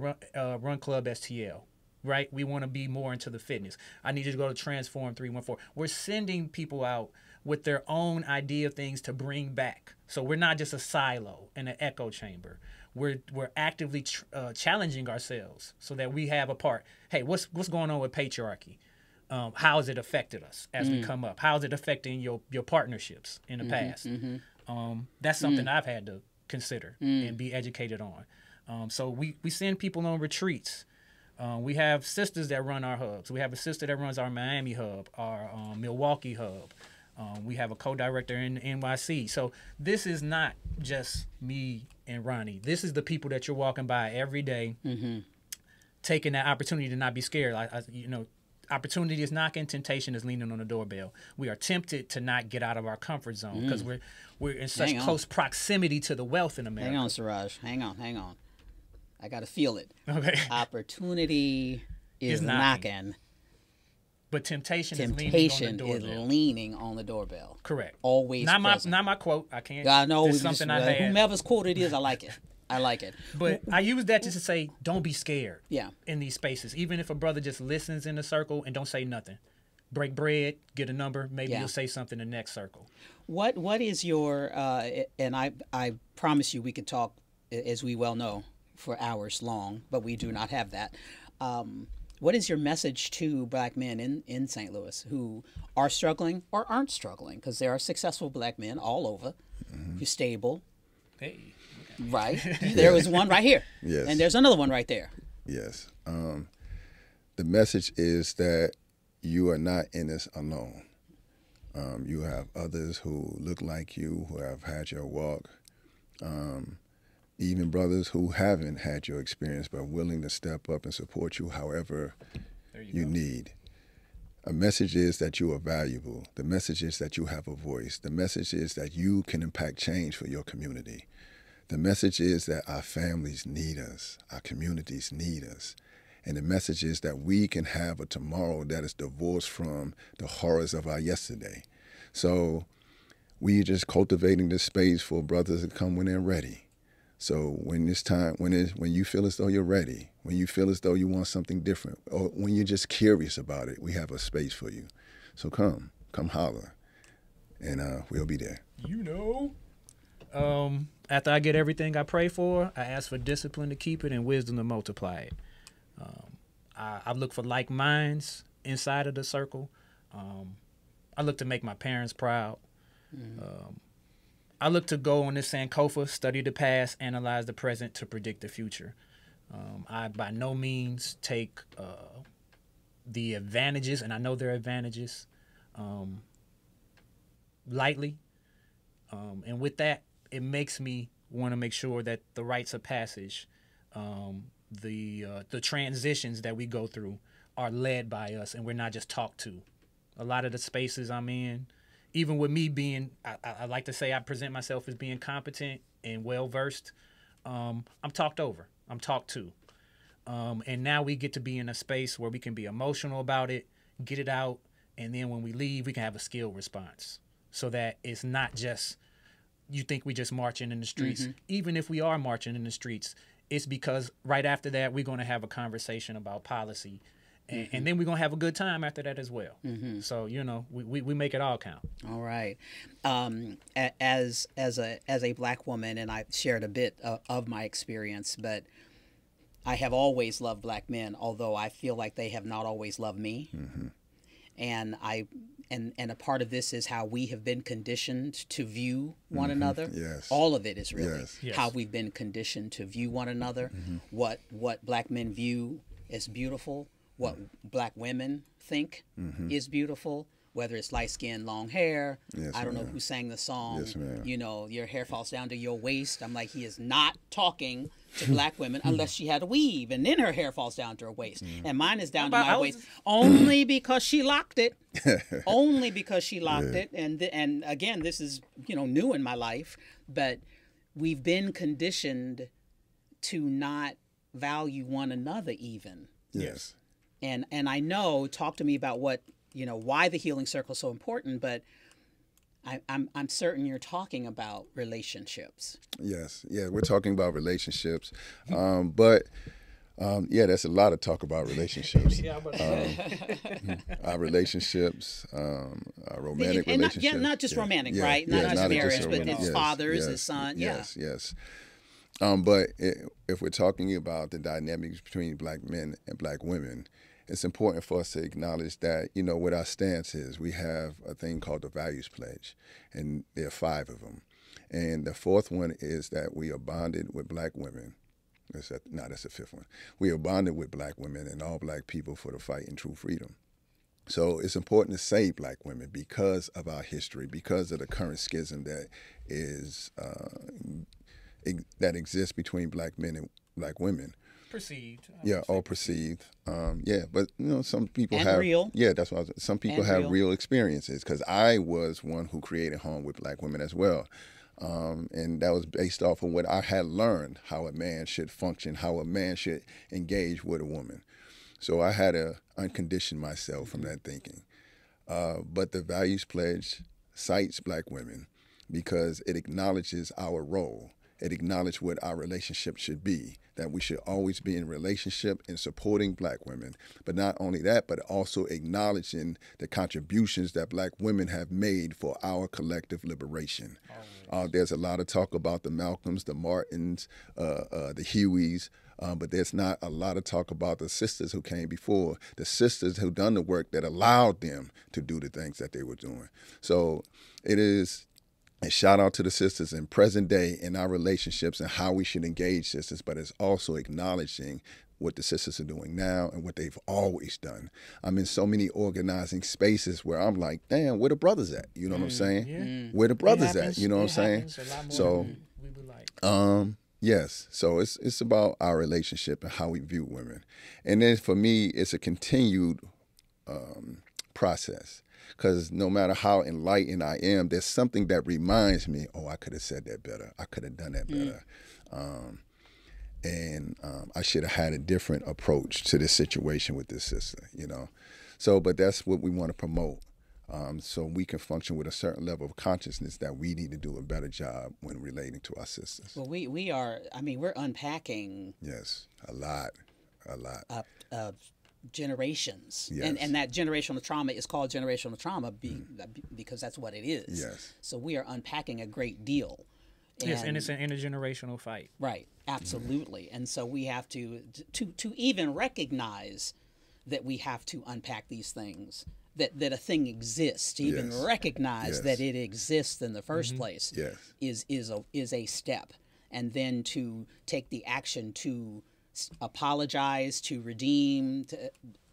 Run Club STL, right? We want to be more into the fitness. I need you to go to Transform 314. We're sending people out with their own idea of things to bring back. So we're not just a silo and an echo chamber. We're actively challenging ourselves so that we have a part. Hey, what's going on with patriarchy? How has it affected us as we come up? How is it affecting your partnerships in the past? That's something I've had to consider and be educated on. So we send people on retreats. We have sisters that run our hubs. We have a sister that runs our Miami hub, our Milwaukee hub. We have a co-director in NYC. So this is not just me and Ronnie. This is the people that you're walking by every day, taking that opportunity to not be scared. Opportunity is knocking, temptation is leaning on the doorbell. We are tempted to not get out of our comfort zone because we're in such close proximity to the wealth in America. Hang on, Serroge. Hang on. I got to feel it. Okay. Opportunity is knocking. But temptation is leaning on the doorbell. Correct. Always not present. my quote. I can't. I know. It's something I had. Whomever's quote it is, I like it. But I use that just to say, don't be scared. Yeah. In these spaces, even if a brother just listens in the circle and don't say nothing, break bread, get a number, maybe you'll say something in the next circle. What is your? And I promise you, we could talk, as we well know, for hours long, but we do not have that. What is your message to black men in St. Louis who are struggling or aren't struggling? Because there are successful black men all over who's stable. Hey. Okay. Right. There was one right here. Yes. And there's another one right there. Yes. The message is that you are not in this alone. You have others who look like you, who have had your walk. Even brothers who haven't had your experience but willing to step up and support you however you need. A message is that you are valuable. The message is that you have a voice. The message is that you can impact change for your community. The message is that our families need us. Our communities need us. And the message is that we can have a tomorrow that is divorced from the horrors of our yesterday. So we just cultivating this space for brothers to come when they're ready. So when it's time, when you feel as though you're ready, when you feel as though you want something different, or when you're just curious about it, we have a space for you. So come holler, and we'll be there. After I get everything I pray for, I ask for discipline to keep it and wisdom to multiply it. I look for like minds inside of the circle. I look to make my parents proud. I look to go on this Sankofa, study the past, analyze the present to predict the future. I by no means take the advantages, and I know there are advantages, lightly. And with that, it makes me want to make sure that the rites of passage, the transitions that we go through are led by us and we're not just talked to. A lot of the spaces I'm in, even with me being, I like to say I present myself as being competent and well-versed, I'm talked over. I'm talked to. And now we get to be in a space where we can be emotional about it, get it out, and then when we leave, we can have a skilled response. So that it's not just, you think we just marching in the streets. Even if we are marching in the streets, it's because right after that, we're going to have a conversation about policy. And then we're going to have a good time after that as well. So, you know, we make it all count. All right. As a black woman, and I've shared a bit of my experience, but I have always loved black men, although I feel like they have not always loved me. And a part of this is how we have been conditioned to view one another. Yes. All of it is really Yes. how we've been conditioned to view one another. What black men view as beautiful, what black women think is beautiful, whether it's light skin, long hair. Yes, I don't know ma'am. who sang the song. Yes, ma'am. You know, your hair falls down to your waist. I'm like, he is not talking to black women unless she had a weave, and then her hair falls down to her waist. And mine is down to my waist only because she locked it. Only because she locked it. And again, this is, you know, new in my life, but we've been conditioned to not value one another even. Yes. And I know, talk to me about what, you know, why the healing circle is so important, but I'm certain you're talking about relationships. Yes. Yeah, we're talking about relationships. But there's a lot of talk about relationships. Our relationships, our romantic relationships. Not just romantic, Yeah, right? yeah, Not just marriage, just but romantic. his Yes, fathers, yes, his son. Yes, yes. But if we're talking about the dynamics between black men and black women, it's important for us to acknowledge that, you know, what our stance is. We have a thing called the Values Pledge, and there are 5 of them. And the 4th one is that we are bonded with black women. That's the 5th one. We are bonded with black women and all black people for the fight in true freedom. So it's important to say black women because of our history, because of the current schism that is that exists between black men and black women. Perceived. All perceived. But you know, some people And have real. Yeah, that's what some people And have real experiences. Because I was one who created home with black women as well, and that was based off of what I had learned how a man should function, how a man should engage with a woman. So I had to uncondition myself from that thinking. But the Values Pledge cites black women because it acknowledges our role. It acknowledges what our relationship should be, that we should always be in relationship and supporting black women. But not only that, but also acknowledging the contributions that black women have made for our collective liberation. There's a lot of talk about the Malcolms, the Martins, the Hueys, but there's not a lot of talk about the sisters who came before, the sisters who done the work that allowed them to do the things that they were doing. So it is a shout out to the sisters in present day in our relationships and how we should engage sisters, but it's also acknowledging what the sisters are doing now and what they've always done. I'm in so many organizing spaces where I'm like, damn, where the brothers at? You know what I'm saying? Yeah. Where the brothers happens, at? You know what I'm saying? happens a lot more So, than we would like. yes. So it's about our relationship and how we view women. And then for me, it's a continued process. Because no matter how enlightened I am, there's something that reminds me, oh, I could have said that better. I could have done that better. And I should have had a different approach to this situation with this sister, you know. So, but that's what we want to promote. So we can function with a certain level of consciousness that we need to do a better job when relating to our sisters. Well, we are, I mean, we're unpacking. Yes, a lot. Generations. Yes. And that generational trauma is called generational trauma because that's what it is. Yes. So we are unpacking a great deal. Yes, and it's an intergenerational fight. Right, absolutely. And so we have to even recognize that we have to unpack these things, that a thing exists, to even recognize that it exists in the first place is a step. And then to take the action to apologize, to redeem,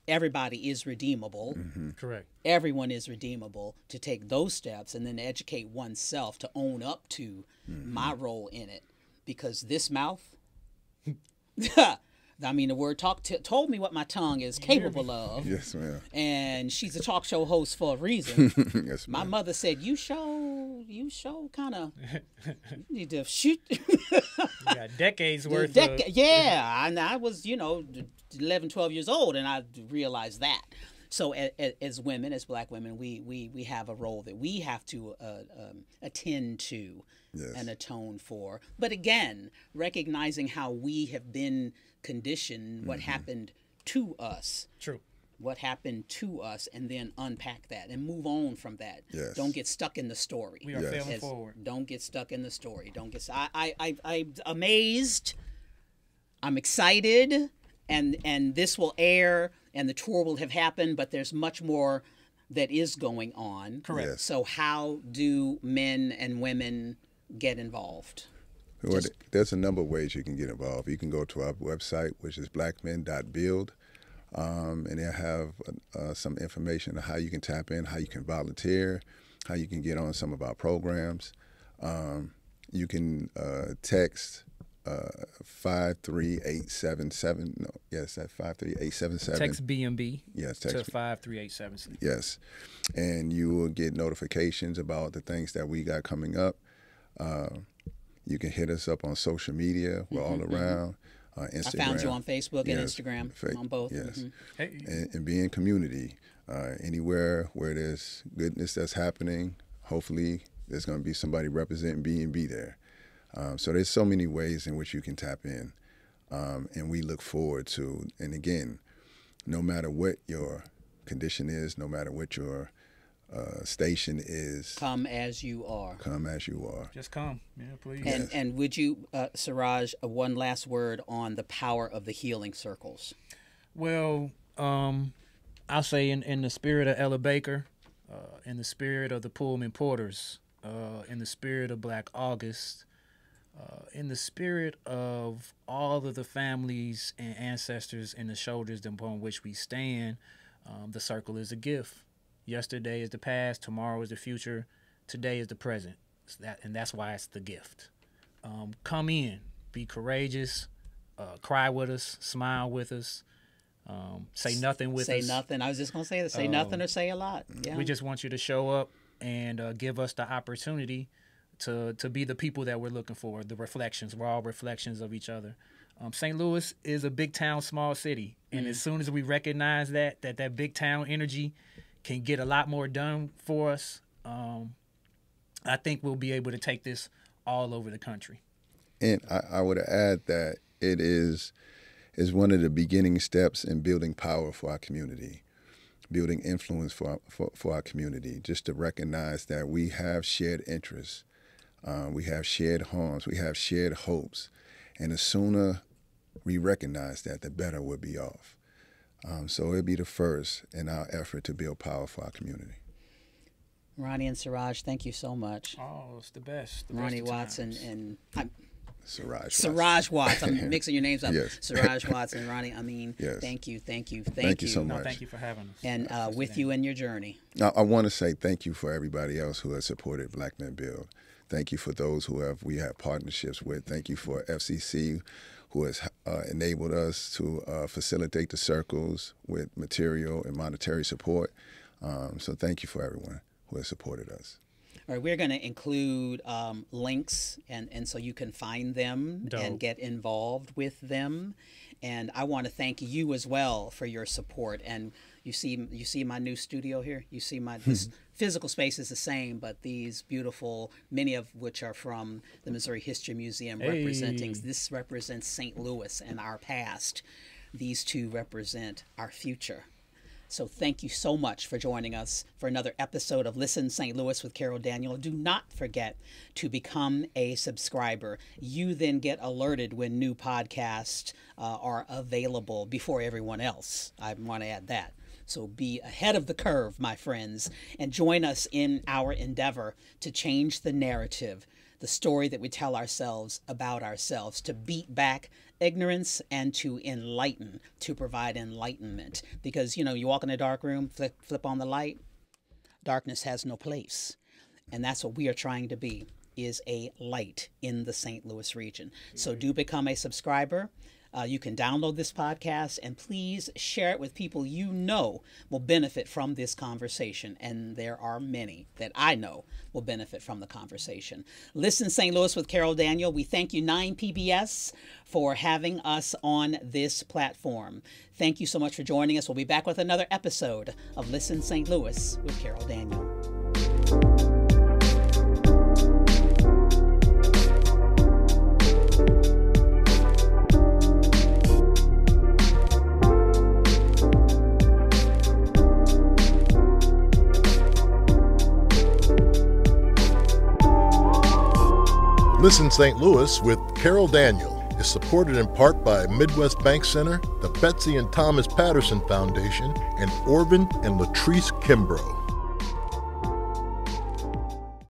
everybody is redeemable. Correct. Everyone is redeemable. To take those steps and then to educate oneself to own up to my role in it. Because this mouth, I mean, the word told me what my tongue is capable of. Yes, ma'am. And she's a talk show host for a reason. Yes, My ma'am. mother said, you show kind of need to shoot. You got decades worth of... Yeah, and I was, 11, 12 years old, and I realized that. So as women, as Black women, we have a role that we have to attend to, Yes. and atone for. But again, recognizing how we have been conditioned, what happened to us. True. What happened to us, and then unpack that and move on from that. Yes. Don't get stuck in the story. We are failing forward. Don't get stuck in the story. Don't get. I'm amazed. I'm excited, and this will air, and the tour will have happened. But there's much more that is going on. Correct. Yes. So how do men and women get involved? Well, there's a number of ways you can get involved. You can go to our website, which is blackmen.build, and they'll have some information on how you can tap in, how you can volunteer, how you can get on some of our programs. You can text 53877. No, yes, that 53877. Text BMB Yes, to text 53876. Yes, and you will get notifications about the things that we got coming up. You can hit us up on social media. We're all around. Instagram. I found you on Facebook and Yes, Instagram, on both. Yes, Hey. and be in community. Anywhere where there's goodness that's happening, hopefully there's going to be somebody representing B&B there. So there's so many ways in which you can tap in, and we look forward to. And again, no matter what your condition is, no matter what your station is, Come as you are. come as you are. Just come. Yeah, please. And would you, Serroge, one last word on the power of the healing circles? Well, I'll say in the spirit of Ella Baker, in the spirit of the Pullman Porters, in the spirit of Black August, in the spirit of all of the families and ancestors and the shoulders upon which we stand, the circle is a gift. Yesterday is the past, tomorrow is the future, today is the present. And that's why it's the gift. Come in, be courageous, cry with us, smile with us, say nothing with us. Say nothing. I was just going to say that. Say nothing or say a lot. Yeah. We just want you to show up and give us the opportunity to be the people that we're looking for, the reflections. We're all reflections of each other. St. Louis is a big town, small city. And as soon as we recognize that big town energy can get a lot more done for us, I think we'll be able to take this all over the country. And I would add that it is one of the beginning steps in building power for our community, building influence for our community, just to recognize that we have shared interests, we have shared harms, we have shared hopes, and the sooner we recognize that, the better we'll be off. So it'll be the first in our effort to build power for our community. Ronnie and Serroge, thank you so much. Oh, it's the best. Ronnie Watts and Serroge Watts. I'm mixing your names up. Yes. Serroge Watts and Ronnie Amiyn. Yes. Thank you so much. No, thank you for having us. And with you in your journey. Now, I want to say thank you for everybody else who has supported Black Men Build. Thank you for those who we have partnerships with. Thank you for FCC, who has enabled us to facilitate the circles with material and monetary support. So thank you for everyone who has supported us. All right, we're going to include links, and so you can find them and get involved with them. And I want to thank you as well for your support. And you see my new studio here. You see this physical space is the same, but these beautiful, many of which are from the Missouri History Museum, this represents St. Louis and our past. These two represent our future. So thank you so much for joining us for another episode of Listen St. Louis with Carol Daniel. Do not forget to become a subscriber. You then get alerted when new podcasts are available before everyone else. I want to add that. So be ahead of the curve, my friends, and join us in our endeavor to change the narrative, the story that we tell ourselves about ourselves, to beat back ignorance and to enlighten, to provide enlightenment. Because, you walk in a dark room, flip on the light, darkness has no place. And that's what we are trying to be, is a light in the St. Louis region. So do become a subscriber. You can download this podcast and please share it with people you know will benefit from this conversation. And there are many that I know will benefit from the conversation. Listen St. Louis with Carol Daniel. We thank you, 9 PBS, for having us on this platform. Thank you so much for joining us. We'll be back with another episode of Listen St. Louis with Carol Daniel. Listen St. Louis with Carol Daniel is supported in part by Midwest Bank Center, the Betsy and Thomas Patterson Foundation, and Orvin and Latrice Kimbrough.